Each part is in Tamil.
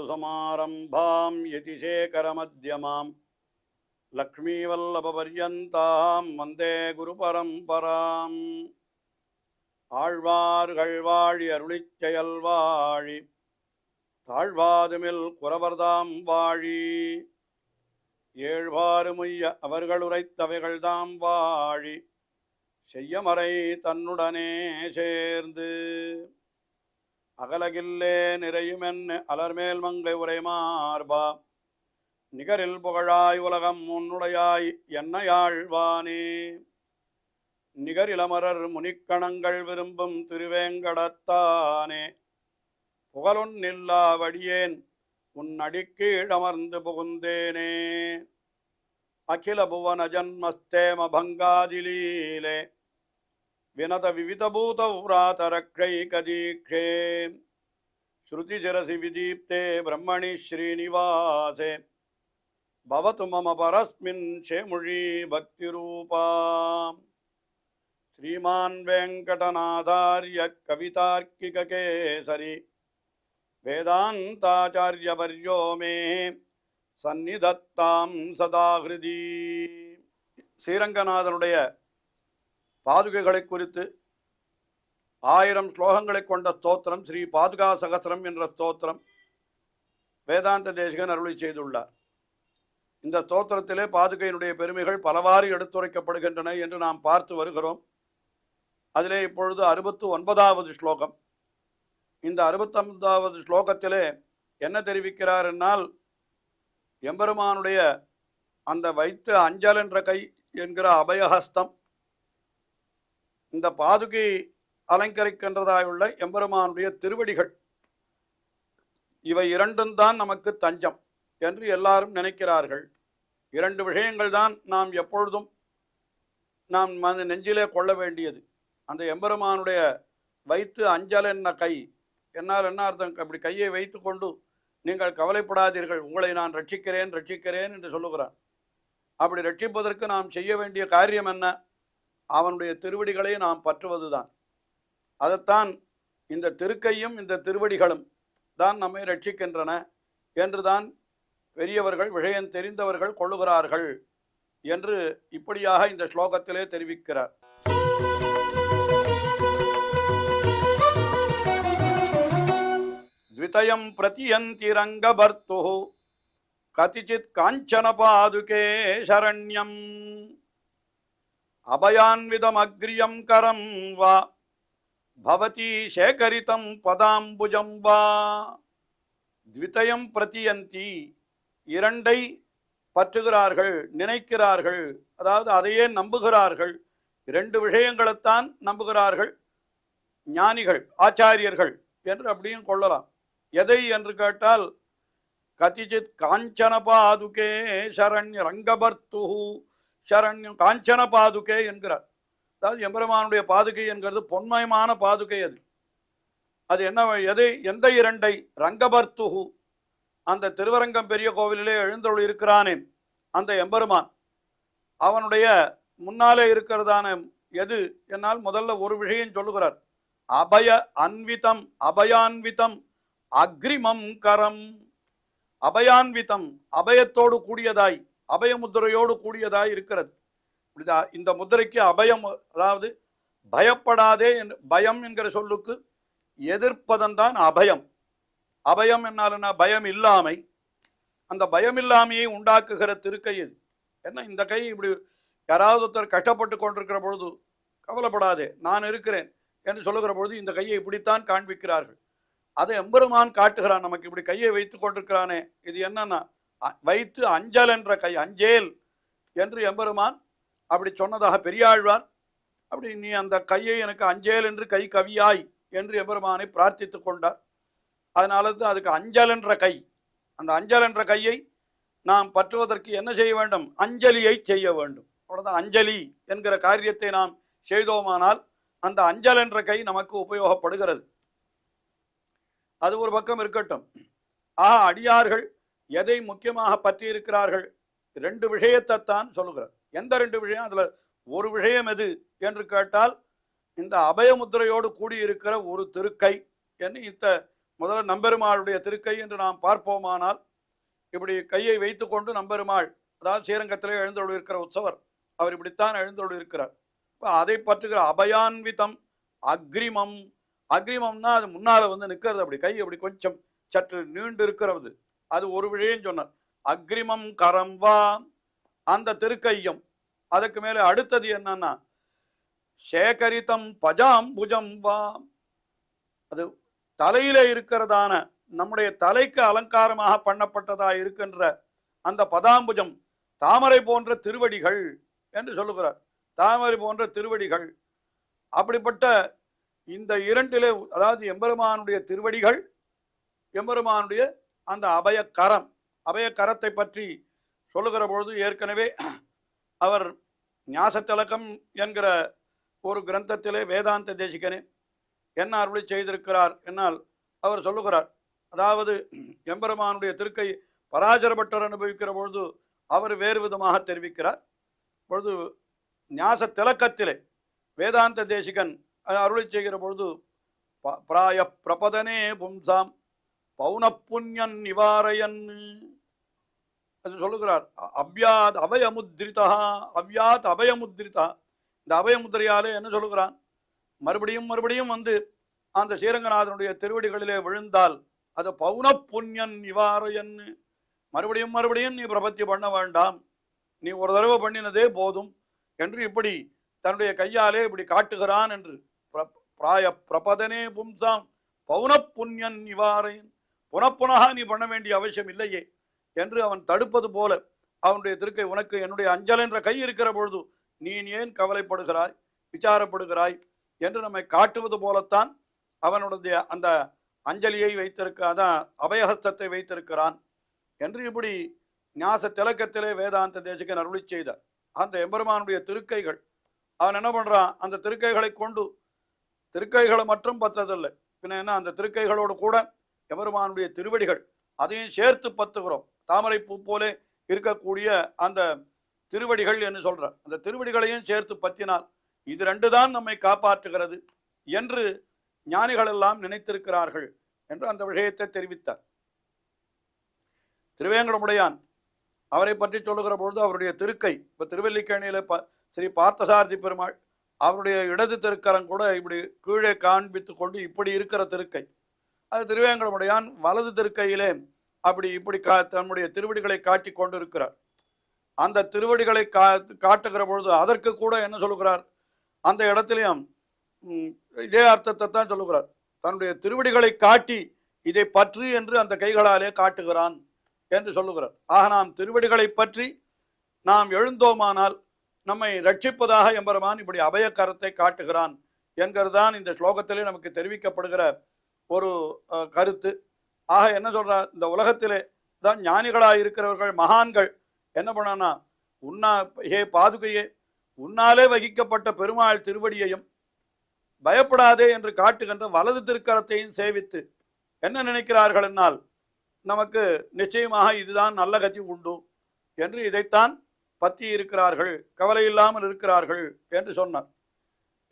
अस्मदाचार्यपर्यन्तां यतिशेखरमध्यमां लक्ष्मीवल्लभपर्यन्तां वन्दे गुरुपरम्पराम् ஆழ்வார்கள் வாழி அருளிச் செயல் வாழி தாழ்வாதுமில் குறவர்தாம் வாழி ஏழ்வாறுமுய்ய அவர்கள் உரைத்தவைகள்தாம் வாழி செய்யமறை தன்னுடனே சேர்ந்து அகலகில்லே நிறையுமென்னு அலர்மேல் மங்கை உரை மார்பா நிகரில் புகழாய் உலகம் உன்னுடையாய் என்னையாழ்வானே நிகரிலமரர் முனிக்கணங்கள் விரும்பும் திருவேங்கடத்தானே புகழொன்னில்லா வடியேன் உன் அடிக்கீழமர்ந்து புகுந்தேனே அகில புவன ஜன்மஸ்தேம பங்காதிலீலே வினத விவிதபூத உராதரக்ஷைகதீக்ஷே ஸ்ருதிசிரசி விதீப்தே பிரம்மணி ஸ்ரீனிவாசே பவது மம பரஸ்மின் ஷேமுழி பக்திரூபா श्रीमान् वेङ्कटनाथार्य कवितार्किककेसरी वेदान्ताचार्यवर्यो मे सन्निधत्तां सदा हृदि ஸ்ரீரங்கநாதனுடைய பாதுகைகளை குறித்து 1000 ஸ்லோகங்களை கொண்ட ஸ்தோத்திரம் ஸ்ரீ பாதுகா சகஸ்ரம் என்ற ஸ்தோத்திரம் வேதாந்த தேசிகன் அருளி செய்துள்ளார். இந்த ஸ்தோத்திரத்திலே பாதுகையினுடைய பெருமைகள் பலவாறு எடுத்துரைக்கப்படுகின்றன என்று நாம் பார்த்து வருகிறோம். அதிலே இப்பொழுது 69வது ஸ்லோகம். இந்த 69வது ஸ்லோகத்திலே என்ன தெரிவிக்கிறார் என்னால், எம்பெருமானுடைய அந்த வைத்து அஞ்சல் என்ற கை என்கிற அபயஹஸ்தம், இந்த பாதுகை அலங்கரிக்கின்றதாயுள்ள எம்பெருமானுடைய திருவடிகள், இவை இரண்டும் தான் நமக்கு தஞ்சம் என்று எல்லாரும் நினைக்கிறார்கள். 2 விஷயங்கள் தான் நாம் எப்பொழுதும் நாம் நெஞ்சிலே கொள்ள வேண்டியது. அந்த எம்பெருமானுடைய வைத்து அஞ்சல் என்ன கை என்னால் என்ன அர்த்தம்? அப்படி கையை வைத்து கொண்டு நீங்கள் கவலைப்படாதீர்கள், உங்களை நான் ரட்சிக்கிறேன் ரட்சிக்கிறேன் என்று சொல்லுகிறான். அப்படி ரட்சிப்பதற்கு நாம் செய்ய வேண்டிய காரியம் என்ன? அவனுடைய திருவடிகளை நாம் பற்றுவதுதான். அதைத்தான் இந்த திருக்கையும் இந்த திருவடிகளும் தான் நம்மை ரட்சிக்கின்றன என்றுதான் பெரியவர்கள், விஷயம் தெரிந்தவர்கள் கொள்ளுகிறார்கள் என்று இப்படியாக இந்த ஸ்லோகத்திலே தெரிவிக்கிறார். द्वितयं प्रतियन्ति रङ्गभर्तुः कतिचित् काञ्चन पादुके शरण्यम् अभयान्वितमग्र्यं करं वा भवती शेखरितं पदाम्बुजं वा. द्वितयं प्रतियन्ति, இரண்டை பற்றுகிறார்கள், நினைக்கிறார்கள், அதாவது அதையே நம்புகிறார்கள். 2 விஷயங்களைத்தான் நம்புகிறார்கள் ஞானிகள், ஆச்சாரியர்கள் என்று அப்படியும் கொள்ளலாம். எதை என்று கேட்டால், கதிச்சித் காஞ்சன பாதுகே சரண்ய ரங்கபர்த்து சரண்யம் காஞ்சன பாதுகே என்கிறார். அதாவது எம்பெருமானுடைய பாதுகை என்கிறது பொன்மயமான பாதுகை. அது என்ன, எதை, எந்த 2ஐ? ரங்கபர்த்து, அந்த திருவரங்கம் பெரிய கோவிலிலே எழுந்தருள் இருக்கிறானே அந்த எம்பெருமான், அவனுடைய முன்னாலே இருக்கிறதான எது என்னால் முதல்ல ஒரு விஷயம் சொல்லுகிறார். அபய அன்விதம், அபயான்விதம் அக்ரிமம் கரம். அபயான்விதம், அபயத்தோடு கூடியதாய், அபயமுத்திரையோடு கூடியதாய் இருக்கிறது. இந்த முத்திரைக்கு அபயம், அதாவது பயப்படாதே, பயம் என்கிற சொல்லுக்கு எதிர்ப்பதன்தான் அபயம். அபயம் என்னால் என்ன? பயம் இல்லாமை. அந்த பயம் இல்லாமையை உண்டாக்குகிற திருக்கை இது. என்ன, இந்த கை இப்படி யாராவது ஒருத்தர் கஷ்டப்பட்டு கொண்டிருக்கிற பொழுது கவலைப்படாதே நான் இருக்கிறேன் என்று சொல்லுகிற பொழுது இந்த கையை இப்படித்தான் காண்பிக்கிறார்கள். அதை எம்பெருமான் காட்டுகிறான் நமக்கு. இப்படி கையை வைத்து கொண்டிருக்கிறானே, இது என்னன்னா வைத்து அஞ்சல் என்ற கை, அஞ்சேல் என்று எம்பெருமான் அப்படி சொன்னதாக பெரியாழ்வார். அப்படி நீ அந்த கையை எனக்கு அஞ்சேல் என்று கை கவியாய் என்று எம்பெருமானை பிரார்த்தித்து கொண்டார். அதனால தான் அதுக்கு அஞ்சல் என்ற கை. அந்த அஞ்சல் என்ற கையை நாம் பற்றுவதற்கு என்ன செய்ய வேண்டும்? அஞ்சலியை செய்ய வேண்டும். அவ்வளோதான். அஞ்சலி என்கிற காரியத்தை நாம் செய்தோமானால் அந்த அஞ்சல் என்ற கை நமக்கு உபயோகப்படுகிறது. அது ஒரு பக்கம் இருக்கட்டும். அடியார்கள் எதை முக்கியமாக பற்றி இருக்கிறார்கள்? 2 விஷயத்தை தான் சொல்லுகிறார். எந்த 2 விஷயம்? அதுல ஒரு விஷயம் எது என்று கேட்டால், இந்த அபயமுத்திரையோடு கூடியிருக்கிற ஒரு திருக்கை என்று இந்த முதல்ல நம்பெருமாளுடைய திருக்கை என்று நாம் பார்ப்போமானால், இப்படி கையை வைத்துக்கொண்டு நம்பெருமாள், அதாவது ஸ்ரீரங்கத்திலே எழுந்தருள் இருக்கிற உற்சவர், அவர் இப்படித்தான் எழுந்தருள் இருக்கிறார். இப்போ அதை பற்றுகிற அபயான்விதம் அக்ரிமம். அக்ரிமம்னா அது முன்னால வந்து நிற்கிறது, அப்படி கை அப்படி கொஞ்சம் சற்று நீண்டு இருக்கிறது, அது ஒரு வழியும் சொன்னார். அக்ரிமம் கரம் வா, அந்த திருக்கையும். அதுக்கு மேலே அடுத்தது என்னன்னா சேகரித்தம் பஜாம் புஜம் வா, அது தலையில இருக்கிறதான நம்முடைய தலைக்கு அலங்காரமாக பண்ணப்பட்டதா இருக்கின்ற அந்த பதாம்புஜம், தாமரை போன்ற திருவடிகள் என்று சொல்லுகிறார். தாமரை போன்ற திருவடிகள். அப்படிப்பட்ட இந்த இரண்டிலே, அதாவது எம்பெருமானுடைய திருவடிகள், எம்பெருமானுடைய அந்த அபயக்கரம், அபயக்கரத்தை பற்றி சொல்லுகிற பொழுது ஏற்கனவே அவர் ஞாசத்திலக்கம் என்கிற ஒரு கிரந்தத்திலே வேதாந்த தேசிகனே என்ன அருளி செய்திருக்கிறார் என்னால் அவர் சொல்லுகிறார். அதாவது எம்பெருமானுடைய திருக்கை பராசரப்பட்டர் அனுபவிக்கிற பொழுது அவர் வேறு விதமாக தெரிவிக்கிறார். பொழுது ஞாச திலக்கத்திலே வேதாந்த தேசிகன் அருளி செய்கிற பொழுது பிராய பிரபதனே பும்சாம் பௌனப்புண்யன் நிவாரயன் அது சொல்லுகிறார். அவ்யாத் அபயமுத்ரிதா, அவ்யாத் அபயமுத்ரிதா, இந்த அபயமுத்திரையாலே என்ன சொல்லுகிறான், மறுபடியும் மறுபடியும் வந்து அந்த ஸ்ரீரங்கநாதனுடைய திருவடிகளிலே விழுந்தால் அது பௌன புண்ணியன் நிவாரயன், மறுபடியும் மறுபடியும் நீ பிரபத்தி பண்ண வேண்டாம், நீ ஒரு தடவை பண்ணினதே போதும் என்று இப்படி தன்னுடைய கையாலே இப்படி காட்டுகிறான் என்று. பிராய பிரபதனே பும்சாம் பௌன புண்ணியன் நிவாரயன், புனப்புனகா நீ பண்ண வேண்டிய அவசியம் இல்லையே என்று அவன் தடுப்பது போல அவனுடைய திருக்கை, உனக்கு என்னுடைய அஞ்சல் என்ற கை இருக்கிற பொழுது நீ ஏன் கவலைப்படுகிறாய், விசாரப்படுகிறாய் என்று நம்மை காட்டுவது போலத்தான் அவனுடைய அந்த அஞ்சலியை வைத்திருக்க, அதான் அபயஹஸ்தத்தை வைத்திருக்கிறான் என்று இப்படி ஞாச திலக்கத்திலே வேதாந்த தேசிகன் அருளி செய்தார். அந்த எம்பெருமானுடைய திருக்கைகள், அவன் என்ன பண்றான், அந்த திருக்கைகளை கொண்டு, திருக்கைகளை மட்டும் பத்ததில்லை, பின்ன என்ன அந்த திருக்கைகளோடு கூட எம்பெருமானுடைய திருவடிகள் அதையும் சேர்த்து பத்துகிறோம். தாமரை பூ போலே இருக்கக்கூடிய அந்த திருவடிகள் என்று சொல்றார். அந்த திருவடிகளையும் சேர்த்து பத்தினால் இது ரெண்டு தான் நம்மை காப்பாற்றுகிறது என்று ஞானிகள் எல்லாம் நினைத்திருக்கிறார்கள் என்று அந்த விஷயத்தை தெரிவித்தார். திருவேங்கடமுடையான் அவரை பற்றி சொல்லுகிற பொழுது அவருடைய திருக்கை, இப்ப திருவல்லிக்கேணியில ஸ்ரீ பார்த்தசாரதி பெருமாள் அவருடைய இடது திருக்கரம் கூட இப்படி கீழே காண்பித்து கொண்டு இப்படி இருக்கிற திருக்கை, அது திருவேங்கடமுடையான் வலது திருக்கையிலே அப்படி இப்படி தன்னுடைய திருவடிகளை காட்டி கொண்டு இருக்கிறார். அந்த திருவடிகளை காட்டுகிற பொழுது அதற்கு கூட என்ன சொல்லுகிறார், அந்த இடத்திலையும் இதே அர்த்தத்தை தான் சொல்லுகிறார். தன்னுடைய திருவடிகளை காட்டி இதை பற்றி என்று அந்த கைகளாலே காட்டுகிறான் என்று சொல்லுகிறார். ஆக நாம் திருவடிகளை பற்றி நாம் எழுந்தோமானால் நம்மை ரட்சிப்பதாக எம்பெருமான் இப்படி அபயக்கரத்தை காட்டுகிறான் என்கிறதுதான் இந்த ஸ்லோகத்திலே நமக்கு தெரிவிக்கப்படுகிற ஒரு கருத்து. ஆக என்ன சொல்றார், இந்த உலகத்திலே தான் ஞானிகளாக இருக்கிறவர்கள், மகான்கள் என்ன பண்ணா, ஹே பாதுகையே, உன்னாலே வகிக்கப்பட்ட பெருமாள் திருவடியையும் பயப்படாதே என்று காட்டுகின்ற வலது திருக்கரத்தையும் சேவித்து என்ன நினைக்கிறார்கள் என்னால், நமக்கு நிச்சயமாக இதுதான் நல்ல கதி உண்டு என்று இதைத்தான் பற்றி இருக்கிறார்கள், கவலை இல்லாமல் இருக்கிறார்கள் என்று சொன்னார்.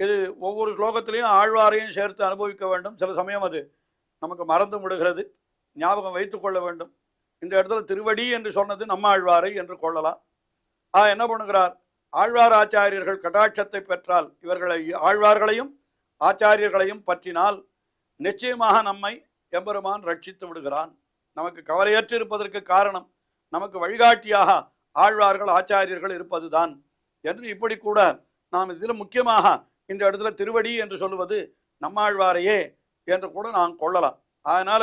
இது ஒவ்வொரு ஸ்லோகத்திலையும் ஆழ்வாரையும் சேர்த்து அனுபவிக்க வேண்டும். சில சமயம் அது நமக்கு மறந்து விடுகிறது, ஞாபகம் வைத்துக் கொள்ள வேண்டும். இந்த இடத்துல திருவடி என்று சொன்னது நம்ம ஆழ்வாரை என்று கொள்ளலாம். என்ன பண்ணுகிறார், ஆழ்வார் ஆச்சாரியர்கள் கடாட்சத்தை பெற்றால், இவர்களை ஆழ்வார்களையும் ஆச்சாரியர்களையும் பற்றினால் நிச்சயமாக நம்மை எம்பெருமான் ரட்சித்து விடுகிறான். நமக்கு கவலையற்று இருப்பதற்கு காரணம் நமக்கு வழிகாட்டியாக ஆழ்வார்கள் ஆச்சாரியர்கள் இருப்பதுதான் என்று இப்படி கூட நாம் இதில் முக்கியமாக இந்த இடத்துல திருவடி என்று சொல்லுவது நம்மாழ்வாரையே என்று கூட நாம் கொள்ளலாம். அதனால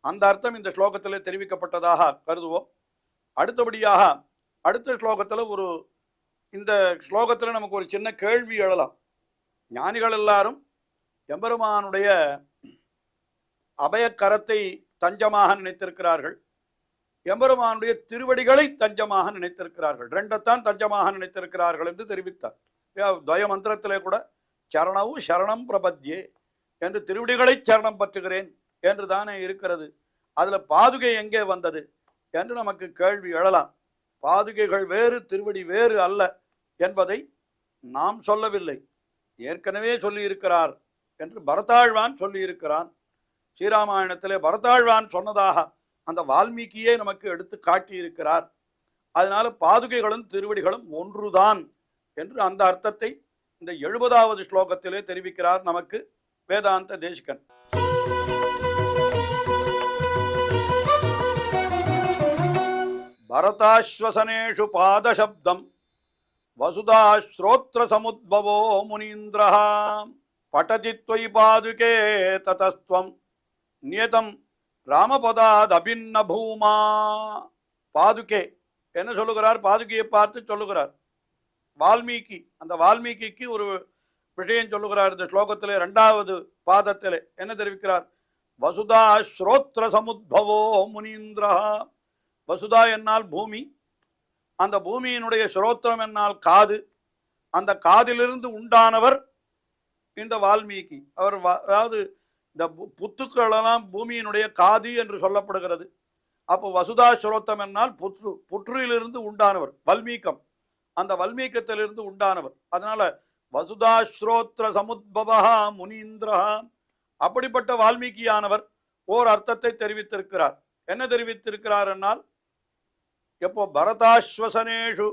அந்த அர்த்தம் இந்த ஸ்லோகத்திலே தெரிவிக்கப்பட்டதாக கருதுவோம். அடுத்தபடியாக அடுத்த ஸ்லோகத்தில் இந்த ஸ்லோகத்தில் நமக்கு ஒரு சின்ன கேள்வி எழலாம். ஞானிகள் எல்லாரும் எம்பெருமானுடைய அபயக்கரத்தை தஞ்சமாக நினைத்திருக்கிறார்கள், எம்பெருமானுடைய திருவடிகளை தஞ்சமாக நினைத்திருக்கிறார்கள், ரெண்டத்தான் தஞ்சமாக நினைத்திருக்கிறார்கள் என்று தெரிவித்தார். துவய மந்திரத்திலே கூட சரணவு சரணம் பிரபத்யே என்று திருவடிகளை சரணம் பற்றுகிறேன் என்று தானே இருக்கிறது. அதுல பாதுகை எங்கே வந்தது என்று நமக்கு கேள்வி எழலாம். பாதுகைகள் வேறு, திருவடி வேறு அல்ல என்பதை நாம் சொல்லவில்லை, ஏற்கனவே சொல்லியிருக்கிறார் என்று பரதாழ்வான் சொல்லியிருக்கிறான். ஸ்ரீராமாயணத்திலே பரதாழ்வான் சொன்னதாக அந்த வால்மீகியே நமக்கு எடுத்து காட்டியிருக்கிறார். அதனால பாதுகைகளும் திருவடிகளும் ஒன்றுதான் என்று அந்த அர்த்தத்தை இந்த 70வது ஸ்லோகத்திலே தெரிவிக்கிறார் நமக்கு வேதாந்த தேசிகன். பரதாஸ்வசனேஷு பாதசப்தம் வசுதா ஸ்ரோத்ர சமுத்பவோ முனீந்திரः படதி த்வயி பாதுகே ததஸ்த்வம் நியதம் ராமபதாத் அபின்ன பூமா. பாதுகே என்ன சொல்லுகிறார்? பாதுகையை பார்த்து சொல்லுகிறார் வால்மீகி. அந்த வால்மீகிக்கு ஒரு விஷயம் சொல்லுகிறார் இந்த ஸ்லோகத்திலே 2வது பாதத்திலே என்ன தெரிவிக்கிறார்? வசுதா ஸ்ரோத்ர சமுத்பவோ முனீந்திரா. வசுதா என்னால் பூமி, அந்த பூமியினுடைய ஸ்ரோத்திரம் என்னால் காது, அந்த காதிலிருந்து உண்டானவர் இந்த வால்மீகி. அவர் அதாவது இந்த புத்துக்களெல்லாம் பூமியினுடைய காது என்று சொல்லப்படுகிறது. அப்போ வசுதா ஸ்ரோத்தம் என்னால் புற்றிலிருந்து உண்டானவர், வல்மீகம், அந்த வல்மீகத்திலிருந்து உண்டானவர். அதனால வசுதா ஸ்ரோத்ர சமுத்பவா முனீந்திரா. அப்படிப்பட்ட வால்மீகியானவர் ஓர் அர்த்தத்தை தெரிவித்திருக்கிறார். என்ன தெரிவித்திருக்கிறார் என்னால், எப்போ பரதாஸ்வசனேஷு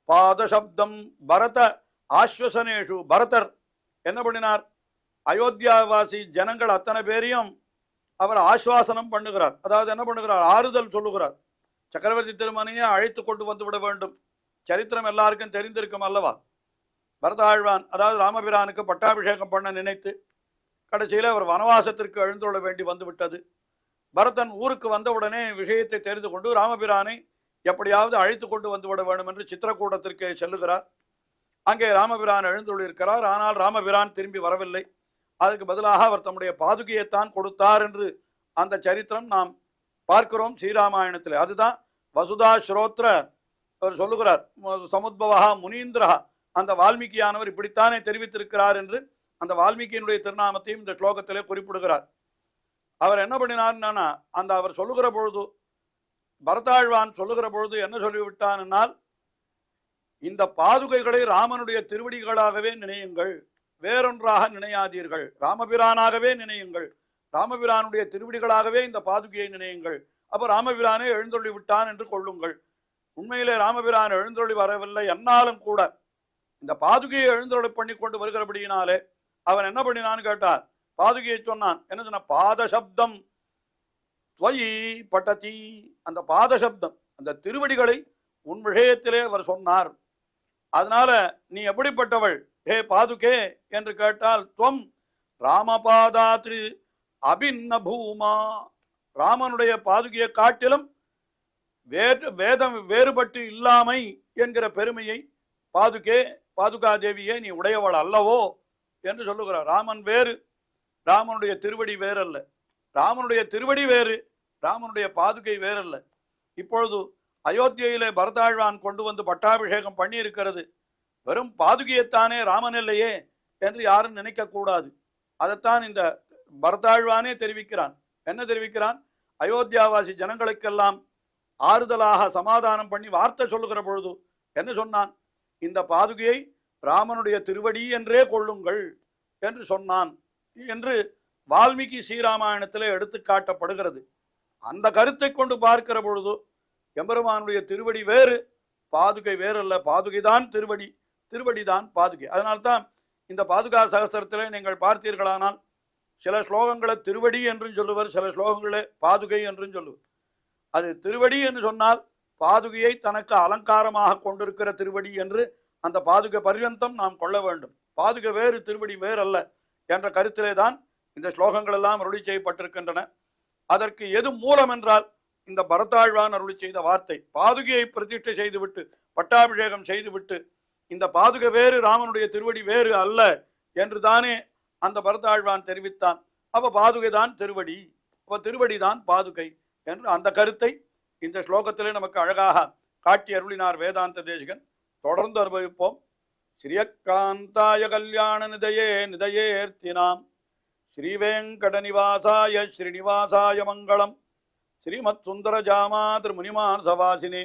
பாதசப்தம், பரத ஆஸ்வசனேஷு, பரதர் என்ன பண்ணினார்? அயோத்தியாவாசி ஜனங்கள் அத்தனை பேரையும் அவர் ஆஸ்வாசனம் பண்ணுகிறார். அதாவது என்ன பண்ணுகிறார்? ஆறுதல் சொல்லுகிறார். சக்கரவர்த்தி திருமணியை அழைத்து கொண்டு வந்து விட வேண்டும். சரித்திரம் எல்லாருக்கும் தெரிந்திருக்கும் அல்லவா? பரதாழ்வான் அதாவது ராமபிரானுக்கு பட்டாபிஷேகம் பண்ண நினைத்து கடைசியில் அவர் வனவாசத்திற்கு எழுந்துள்ள வேண்டி வந்து விட்டது. பரதன் ஊருக்கு வந்தவுடனே விஷயத்தை தெரிந்து கொண்டு ராமபிரானை எப்படியாவது அழைத்து கொண்டு வந்து விட வேண்டும் என்று சித்திரக்கூடத்திற்கு செல்லுகிறார். அங்கே ராமபிரான் எழுந்துள்ளிருக்கிறார். ஆனால் ராமபிரான் திரும்பி வரவில்லை. அதுக்கு பதிலாக அவர் தம்முடைய பாதுகையைத்தான் கொடுத்தார் என்று அந்த சரித்திரம் நாம் பார்க்கிறோம் ஸ்ரீராமாயணத்தில். அதுதான் வசுதா ஸ்ரோத்ர அவர் சொல்லுகிறார். சமுத்பவா முனீந்திரா, அந்த வால்மீகியானவர் இப்படித்தானே தெரிவித்திருக்கிறார் என்று அந்த வால்மீகியினுடைய திருநாமத்தையும் இந்த ஸ்லோகத்திலே குறிப்பிடுகிறார். அவர் என்ன பண்ணினார்னா, அந்த அவர் சொல்லுகிற பொழுது, பரதாழ்வான் சொல்லுகிற பொழுது என்ன சொல்லிவிட்டான் என்னால், இந்த பாதுகைகளை ராமனுடைய திருவடிகளாகவே நினையுங்கள், வேறொன்றாக நினையாதீர்கள், ராமபிரானாகவே நினையுங்கள், ராமபிரானுடைய திருவடிகளாகவே இந்த பாதுகையை நினையுங்கள். அப்ப ராமபிரானே எழுந்தொள்ளி விட்டான் என்று கொள்ளுங்கள். உண்மையிலே ராமபிரான் எழுந்தொள்ளி வரவில்லை, என்னாலும் கூட இந்த பாதுகையை எழுந்தொள்ளி பண்ணி கொண்டு வருகிறபடியினாலே அவன் என்ன பண்ணினான்னு கேட்டார். பாதுகையை சொன்னான். என்ன சொன்ன? பாதசப்தம் துவயி பட்டதி. அந்த பாதசப்தம், அந்த திருவடிகளை உன் விஷயத்திலே அவர் சொன்னார். அதனால நீ எப்படிப்பட்டவள் ஹே பாதுகே என்று கேட்டால், துவம் ராமபாதாத்ரி அபின்ன பூமா. ராமனுடைய பாதுகையை காட்டிலும் வேதம் வேறுபட்டு இல்லாமை என்கிற பெருமையை பாதுகே, பாதுகாதேவியே நீ உடையவள் அல்லவோ என்று சொல்லுகிறார். ராமன் வேறு, ராமனுடைய திருவடி வேறல்ல. ராமனுடைய திருவடி வேறு, ராமனுடைய பாதுகை வேறல்ல. இப்பொழுது அயோத்தியிலே பரதாழ்வான் கொண்டு வந்து பட்டாபிஷேகம் பண்ணி இருக்கிறது வெறும் பாதுகையைத்தானே, ராமன் இல்லையே என்று யாரும் நினைக்க கூடாது. அதைத்தான் இந்த பரதாழ்வானே தெரிவிக்கிறான். என்ன தெரிவிக்கிறான்? அயோத்தியாவாசி ஜனங்களுக்கெல்லாம் ஆறுதலாக சமாதானம் பண்ணி வார்த்தை சொல்லுகிற பொழுது என்ன சொன்னான்? இந்த பாதுகையை ராமனுடைய திருவடி என்றே கொள்ளுங்கள் என்று சொன்னான் என்று வால்மீகி ஸ்ரீராமாயணத்திலே எடுத்து காட்டப்படுகிறது. அந்த கருத்தை கொண்டு பார்க்கிற பொழுது எம்பெருமானுடைய திருவடி வேறு, பாதுகை வேறல்ல. பாதுகைதான் திருவடி, திருவடிதான் பாதுகை. அதனால்தான் இந்த பாதுகா சகஸ்திரத்திலே நீங்கள் பார்த்தீர்களானால் சில ஸ்லோகங்களை திருவடி என்றும் சொல்லுவர், சில ஸ்லோகங்களே பாதுகை என்றும் சொல்லுவர். அது திருவடி என்று சொன்னால் பாதுகையை தனக்கு அலங்காரமாக கொண்டிருக்கிற திருவடி என்று அந்த பாதுகை பர்யந்தம் நாம் கொள்ள வேண்டும். பாதுகை வேறு, திருவடி வேறு அல்ல என்ற கருத்திலே தான் இந்த ஸ்லோகங்கள் எல்லாம் அருளி செய்யப்பட்டிருக்கின்றன. அதற்கு எது மூலம் என்றால் இந்த பரதாழ்வான் அருளி செய்த வார்த்தை. பாதுகையை பிரதிஷ்டை செய்துவிட்டு பட்டாபிஷேகம் செய்துவிட்டு இந்த பாதுகை வேறு, ராமனுடைய திருவடி வேறு அல்ல என்று தானே அந்த பரதாழ்வான் தெரிவித்தான். அப்ப பாதுகை தான் திருவடி, அப்ப திருவடி தான் பாதுகை என்று அந்த கருத்தை இந்த ஸ்லோகத்திலே நமக்கு அழகாக காட்டி அருளினார் வேதாந்த தேசிகன். தொடர்ந்து அனுபவிப்போம். ஸ்ரீயக்காந்தாய கல்யாண நிதயே நிதயேர்த்தினாம் ஸ்ரீவேங்கட நிவாசாய ஸ்ரீனிவாசாய மங்களம். ஸ்ரீமத் சுந்தர ஜாமாதிரு முனிமான் சவாசினே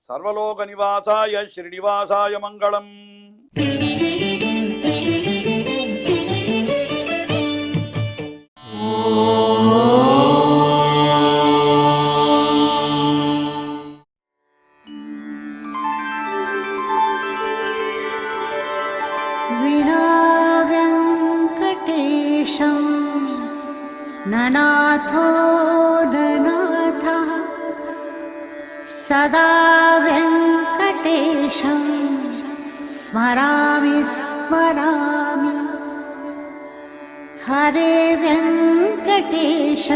சர்வலோக நிவாசாய ஸ்ரீனிவாசாய மங்களம். ஓ ननाथो ननाथः सदा वेङ्कटेशं स्मरामि स्मरामि। हरे वेङ्कटेश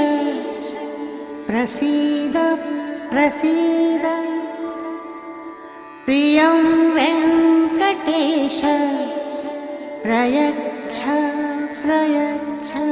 प्रसीद प्रसीद। प्रियं वेङ्कटेश प्रयच्छ प्रयच्छ।